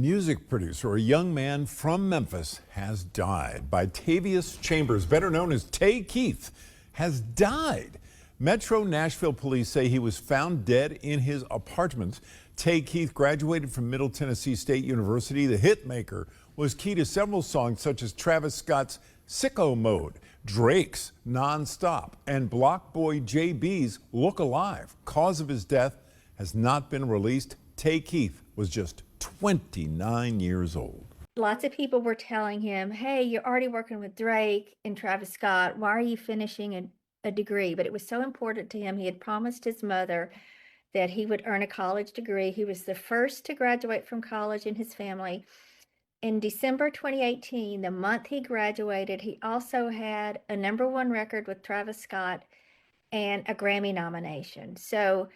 Music producer, a young man from Memphis, has died. Brytavious Chambers, better known as Tay Keith, has died. Metro Nashville police say he was found dead in his apartment. Tay Keith graduated from Middle Tennessee State University. The hitmaker was key to several songs such as Travis Scott's Sicko Mode, Drake's Nonstop, and BlocBoy JB's Look Alive. Cause of his death has not been released. Tay Keith was just 29 years old. Lots of people were telling him, hey, you're already working with Drake and Travis Scott. Why are you finishing a degree? But it was so important to him. He had promised his mother that he would earn a college degree. He was the first to graduate from college in his family. In December 2018, the month he graduated, he also had a #1 record with Travis Scott and a Grammy nomination. So,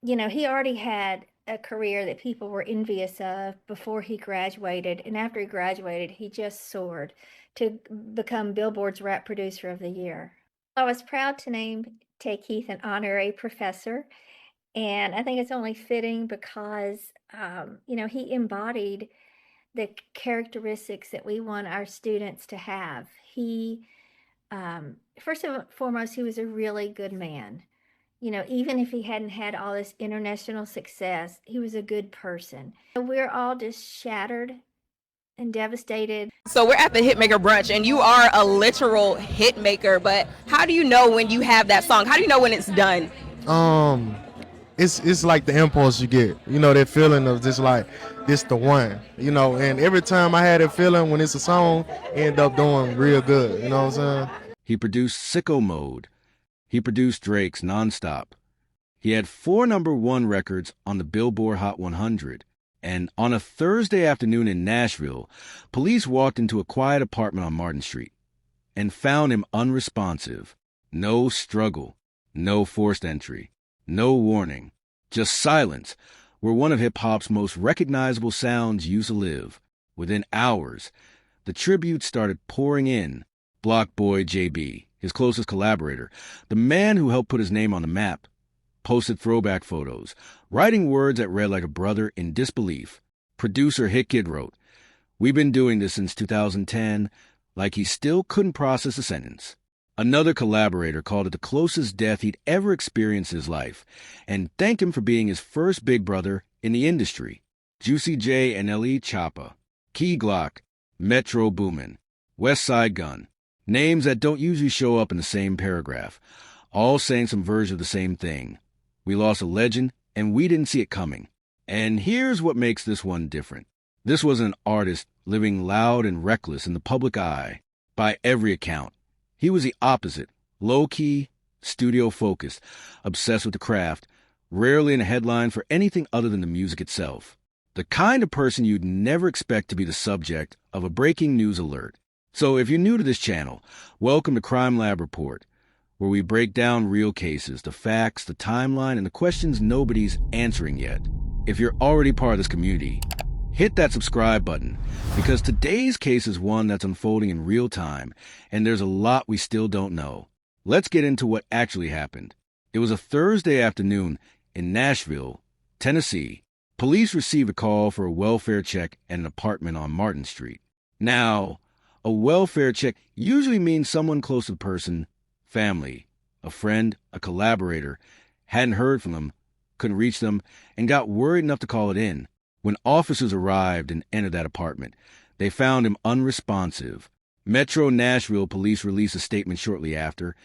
he already had a career that people were envious of before he graduated. And after he graduated, he just soared to become Billboard's Rap Producer of the Year. I was proud to name Tay Keith an honorary professor. And I think it's only fitting because, he embodied the characteristics that we want our students to have. He, first and foremost, he was a really good man. Even if he hadn't had all this international success, he was a good person. We're all just shattered and devastated. So we're at the Hitmaker brunch and you are a literal hitmaker, but how do you know when you have that song? How do you know when it's done? It's like the impulse you get, that feeling of just like, this the one, and every time I had that feeling when it's a song, end up doing real good, you know what I'm saying? He produced Sicko Mode. He produced Drake's Nonstop. He had 4 #1 records on the Billboard Hot 100. And on a Thursday afternoon in Nashville, police walked into a quiet apartment on Martin Street and found him unresponsive. No struggle, no forced entry, no warning, just silence where one of hip-hop's most recognizable sounds used to live. Within hours, the tributes started pouring in. BlocBoy JB, his closest collaborator, the man who helped put his name on the map, posted throwback photos, writing words that read like a brother in disbelief. Producer Hit Kid wrote, "We've been doing this since 2010, like he still couldn't process a sentence." Another collaborator called it the closest death he'd ever experienced in his life and thanked him for being his first big brother in the industry. Juicy J and L.E. Choppa, Key Glock, Metro Boomin, West Side Gun, names that don't usually show up in the same paragraph, all saying some version of the same thing. We lost a legend, and we didn't see it coming. And here's what makes this one different. This was an artist living loud and reckless in the public eye. By every account, he was the opposite, low-key, studio-focused, obsessed with the craft, rarely in a headline for anything other than the music itself. The kind of person you'd never expect to be the subject of a breaking news alert. So if you're new to this channel, welcome to CRIMELAB Report, where we break down real cases, the facts, the timeline, and the questions nobody's answering yet. If you're already part of this community, hit that subscribe button, because today's case is one that's unfolding in real time, and there's a lot we still don't know. Let's get into what actually happened. It was a Thursday afternoon in Nashville, Tennessee. Police received a call for a welfare check at an apartment on Martin Street. Now, a welfare check usually means someone close to the person, family, a friend, a collaborator, hadn't heard from them, couldn't reach them, and got worried enough to call it in. When officers arrived and entered that apartment, they found him unresponsive. Metro Nashville police released a statement shortly after,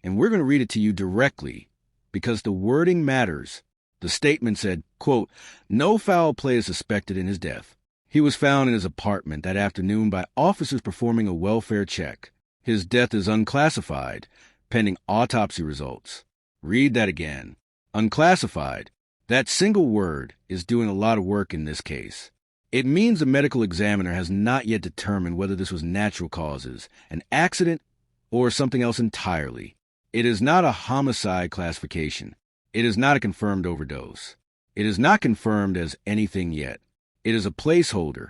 and we're going to read it to you directly because the wording matters. The statement said, quote, "No foul play is suspected in his death. He was found in his apartment that afternoon by officers performing a welfare check. His death is unclassified, pending autopsy results." Read that again. Unclassified. That single word is doing a lot of work in this case. It means the medical examiner has not yet determined whether this was natural causes, an accident, or something else entirely. It is not a homicide classification. It is not a confirmed overdose. It is not confirmed as anything yet. It is a placeholder,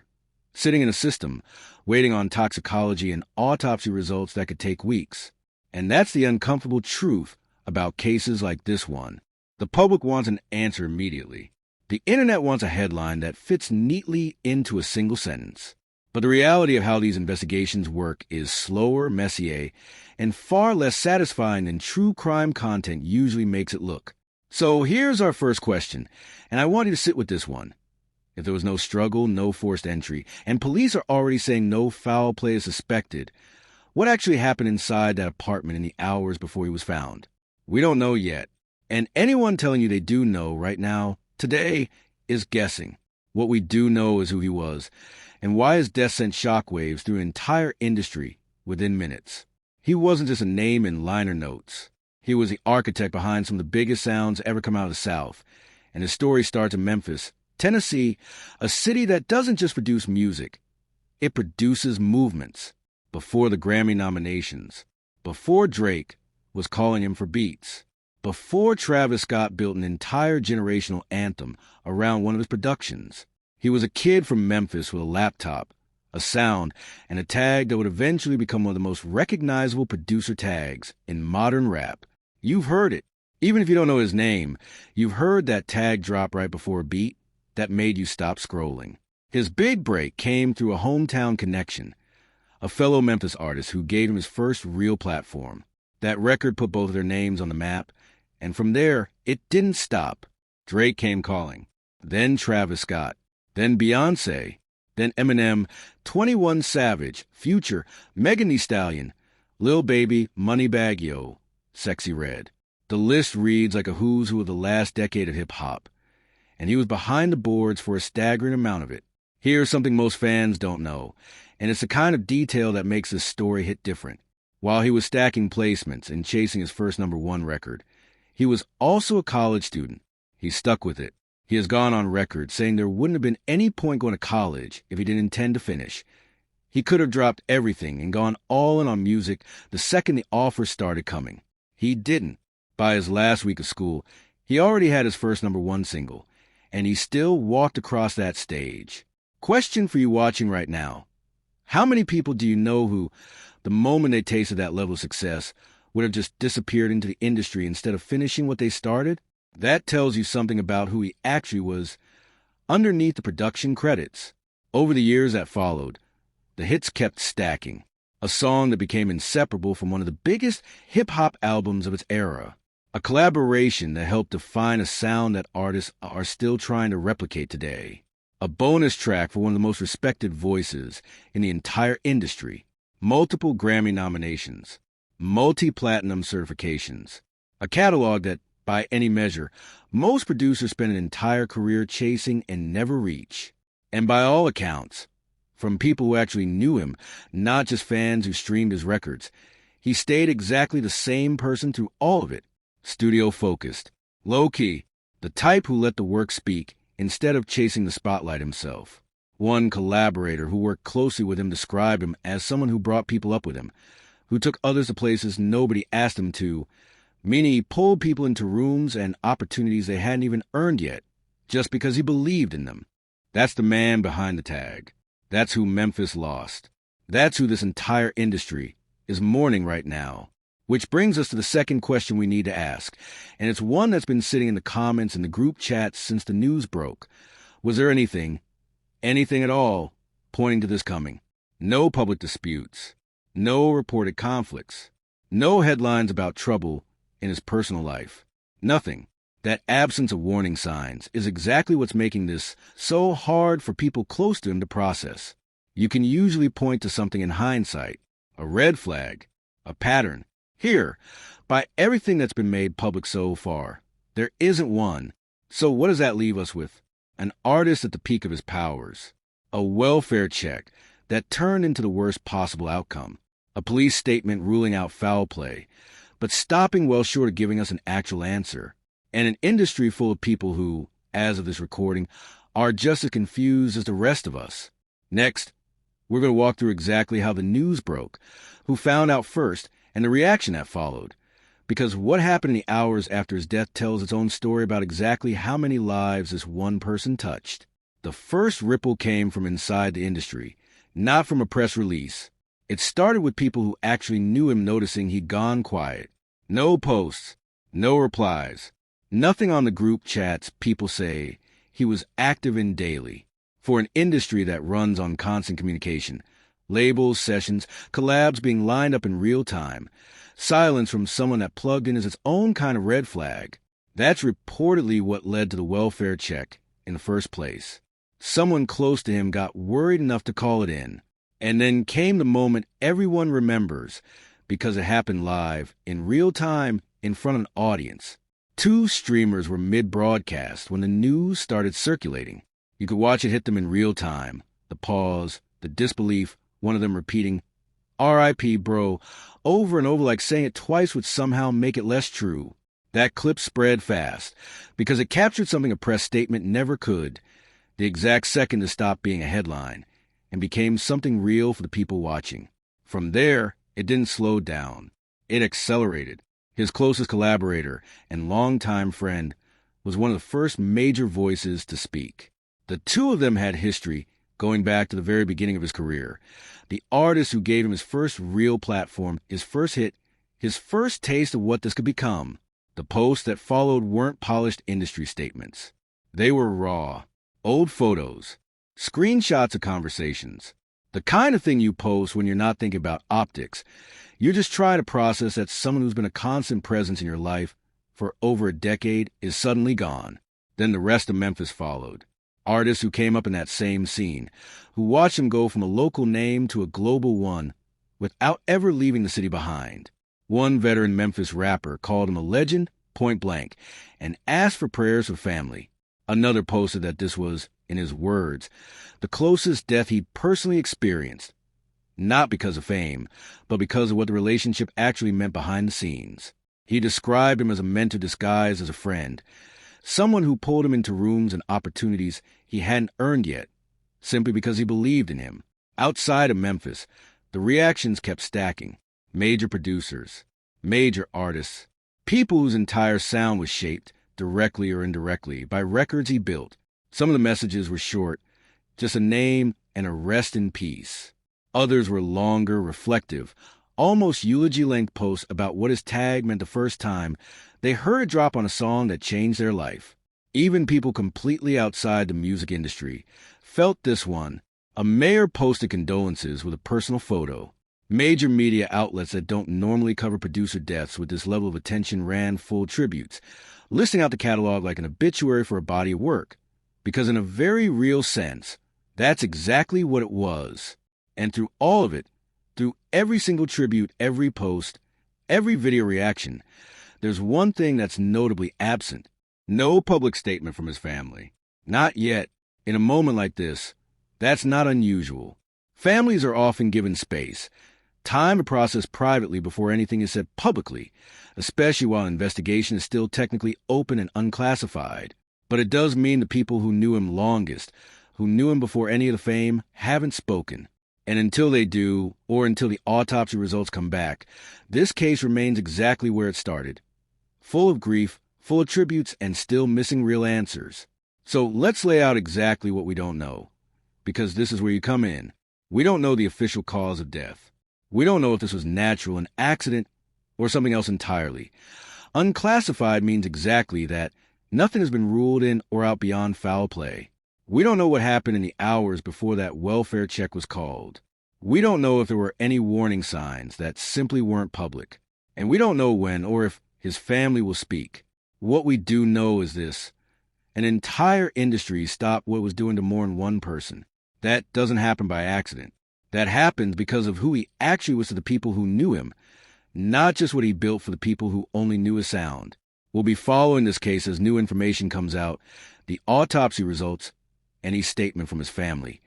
sitting in a system, waiting on toxicology and autopsy results that could take weeks. And that's the uncomfortable truth about cases like this one. The public wants an answer immediately. The internet wants a headline that fits neatly into a single sentence. But the reality of how these investigations work is slower, messier, and far less satisfying than true crime content usually makes it look. So here's our first question, and I want you to sit with this one. If there was no struggle, no forced entry, and police are already saying no foul play is suspected, what actually happened inside that apartment in the hours before he was found? We don't know yet. And anyone telling you they do know right now, today, is guessing. What we do know is who he was, and why his death sent shockwaves through an entire industry within minutes. He wasn't just a name in liner notes. He was the architect behind some of the biggest sounds ever come out of the South. And his story starts in Memphis, Tennessee, a city that doesn't just produce music. It produces movements. Before the Grammy nominations, before Drake was calling him for beats, before Travis Scott built an entire generational anthem around one of his productions. He was a kid from Memphis with a laptop, a sound, and a tag that would eventually become one of the most recognizable producer tags in modern rap. You've heard it. Even if you don't know his name, you've heard that tag drop right before a beat that made you stop scrolling. His big break came through a hometown connection, a fellow Memphis artist who gave him his first real platform. That record put both of their names on the map, and from there, it didn't stop. Drake came calling, then Travis Scott, then Beyoncé, then Eminem, 21 Savage, Future, Thee Stallion, Lil Baby, Moneybagg Yo, Sexyy Red. The list reads like a who's who of the last decade of hip-hop, and he was behind the boards for a staggering amount of it. Here's something most fans don't know, and it's the kind of detail that makes this story hit different. While he was stacking placements and chasing his first #1 record, he was also a college student. He stuck with it. He has gone on record saying there wouldn't have been any point going to college if he didn't intend to finish. He could have dropped everything and gone all in on music the second the offers started coming. He didn't. By his last week of school, he already had his first #1 single, and he still walked across that stage. Question for you watching right now. How many people do you know who, the moment they tasted that level of success, would have just disappeared into the industry instead of finishing what they started? That tells you something about who he actually was underneath the production credits. Over the years that followed, the hits kept stacking. A song that became inseparable from one of the biggest hip-hop albums of its era. A collaboration that helped define a sound that artists are still trying to replicate today. A bonus track for one of the most respected voices in the entire industry. Multiple Grammy nominations. Multi-platinum certifications. A catalog that, by any measure, most producers spend an entire career chasing and never reach. And by all accounts, from people who actually knew him, not just fans who streamed his records, he stayed exactly the same person through all of it. Studio-focused, low-key, the type who let the work speak instead of chasing the spotlight himself. One collaborator who worked closely with him described him as someone who brought people up with him, who took others to places nobody asked him to, meaning he pulled people into rooms and opportunities they hadn't even earned yet, just because he believed in them. That's the man behind the tag. That's who Memphis lost. That's who this entire industry is mourning right now. Which brings us to the second question we need to ask, and it's one that's been sitting in the comments in the group chats since the news broke. Was there anything at all, pointing to this coming? No public disputes, no reported conflicts, no headlines about trouble in his personal life. Nothing. That absence of warning signs is exactly what's making this so hard for people close to him to process. You can usually point to something in hindsight, a red flag, a pattern. Here, by everything that's been made public so far, there isn't one. So what does that leave us with? An artist at the peak of his powers. A welfare check that turned into the worst possible outcome. A police statement ruling out foul play, but stopping well short of giving us an actual answer. And an industry full of people who, as of this recording, are just as confused as the rest of us. Next, we're going to walk through exactly how the news broke, who found out first, and the reaction that followed. Because what happened in the hours after his death tells its own story about exactly how many lives this one person touched. The first ripple came from inside the industry, not from a press release. It started with people who actually knew him noticing he'd gone quiet. No posts, no replies. Nothing on the group chats. People say he was active in daily. For an industry that runs on constant communication, labels, sessions, collabs being lined up in real time, silence from someone that plugged in is its own kind of red flag. That's reportedly what led to the welfare check in the first place. Someone close to him got worried enough to call it in. And then came the moment everyone remembers because it happened live, in real time, in front of an audience. 2 streamers were mid-broadcast when the news started circulating. You could watch it hit them in real time. The pause, the disbelief, one of them repeating, "R.I.P. bro," over and over like saying it twice would somehow make it less true. That clip spread fast because it captured something a press statement never could, the exact second to stop being a headline, and became something real for the people watching. From there, it didn't slow down. It accelerated. His closest collaborator and longtime friend was one of the first major voices to speak. The 2 of them had history going back to the very beginning of his career. The artist who gave him his first real platform, his first hit, his first taste of what this could become. The posts that followed weren't polished industry statements. They were raw, old photos, screenshots of conversations, the kind of thing you post when you're not thinking about optics. You're just trying to process that someone who's been a constant presence in your life for over a decade is suddenly gone. Then the rest of Memphis followed. Artists who came up in that same scene, who watched him go from a local name to a global one without ever leaving the city behind. One veteran Memphis rapper called him a legend, point blank, and asked for prayers for family. Another posted that this was, in his words, the closest death he'd personally experienced. Not because of fame, but because of what the relationship actually meant behind the scenes. He described him as a mentor disguised as a friend, someone who pulled him into rooms and opportunities he hadn't earned yet, simply because he believed in him. Outside of Memphis, the reactions kept stacking. Major producers, major artists, people whose entire sound was shaped, directly or indirectly, by records he built. Some of the messages were short, just a name and a rest in peace. Others were longer, reflective, almost eulogy-length posts about what his tag meant the first time they heard it drop on a song that changed their life. Even people completely outside the music industry felt this one. A mayor posted condolences with a personal photo. Major media outlets that don't normally cover producer deaths with this level of attention ran full tributes, listing out the catalog like an obituary for a body of work. Because in a very real sense, that's exactly what it was. And through all of it, through every single tribute, every post, every video reaction, there's one thing that's notably absent. No public statement from his family. Not yet. In a moment like this, that's not unusual. Families are often given space, time to process privately before anything is said publicly, especially while an investigation is still technically open and unclassified. But it does mean the people who knew him longest, who knew him before any of the fame, haven't spoken. And until they do, or until the autopsy results come back, this case remains exactly where it started. Full of grief, full of tributes, and still missing real answers. So let's lay out exactly what we don't know. Because this is where you come in. We don't know the official cause of death. We don't know if this was natural, an accident, or something else entirely. Unclassified means exactly that. Nothing has been ruled in or out beyond foul play. We don't know what happened in the hours before that welfare check was called. We don't know if there were any warning signs that simply weren't public. And we don't know when or if his family will speak. What we do know is this. An entire industry stopped what it was doing to more than one person. That doesn't happen by accident. That happens because of who he actually was to the people who knew him, not just what he built for the people who only knew his sound. We'll be following this case as new information comes out, the autopsy results, any statement from his family.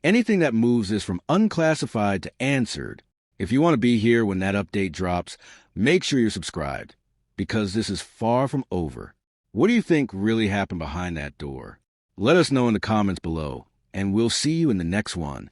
Anything that moves this from unclassified to answered. If you want to be here when that update drops, make sure you're subscribed, because this is far from over. What do you think really happened behind that door? Let us know in the comments below, and we'll see you in the next one.